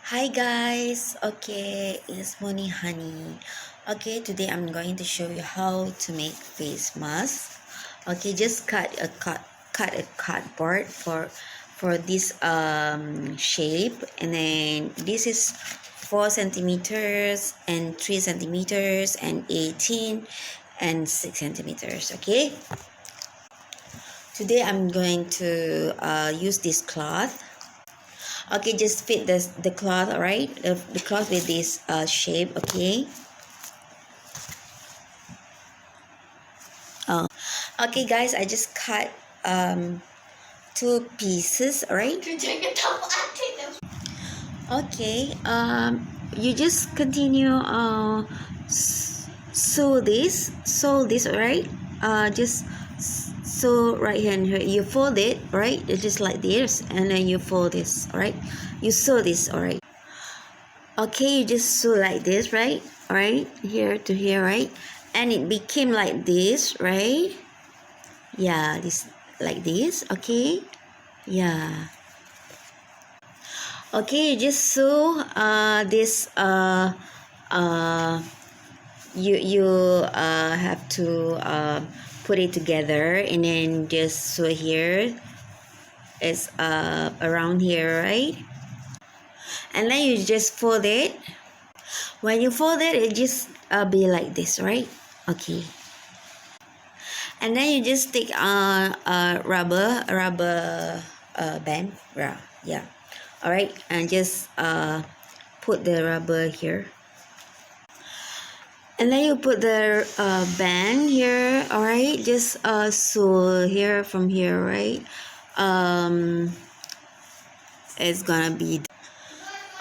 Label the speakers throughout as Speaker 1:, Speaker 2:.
Speaker 1: Hi guys, okay, it's Moni Honey. Okay, today I'm going to show you how to make face mask. Okay, just cut a cardboard for this shape, and then this is 4 centimeters and 3 centimeters and 18 and 6 centimeters. Okay, today I'm going to use this cloth. Okay, just fit the cloth, all right, the cloth with this shape. Okay. Okay guys, I just cut two pieces, all right. Okay, you just continue sew this, all right. Just sew right here and here. You fold it, right? It's just like this, and then you fold this, all right. You sew this, all right. Okay, you just sew like this, right? All right, here to here, right? And it became like this, right? Yeah, this like this. Okay, yeah. Okay, you just sew this uh you have to put it together, and then just sew here. It's around here, right? And then you just fold it. When you fold it, it just be like this, right? Okay. And then you just take a rubber band. Yeah. All right, and just put the rubber here. And then you put the band here. All right, just sew here from here, right? It's gonna be.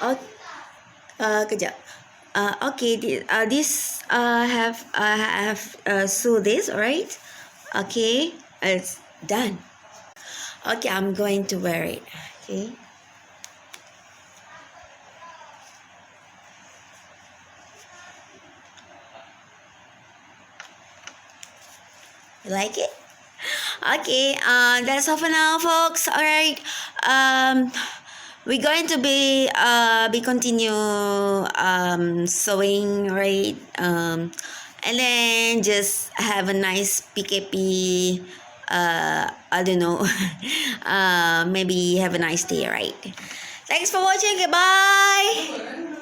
Speaker 1: Oh, kejap. Okay, this have sew this, all right? Okay, it's done. Okay, I'm going to wear it. Okay. You like it? Okay, that's all for now, folks. All right. We're going to be continue sewing, right? And then just have a nice PKP. I don't know. Maybe have a nice day, right? Thanks for watching. Goodbye.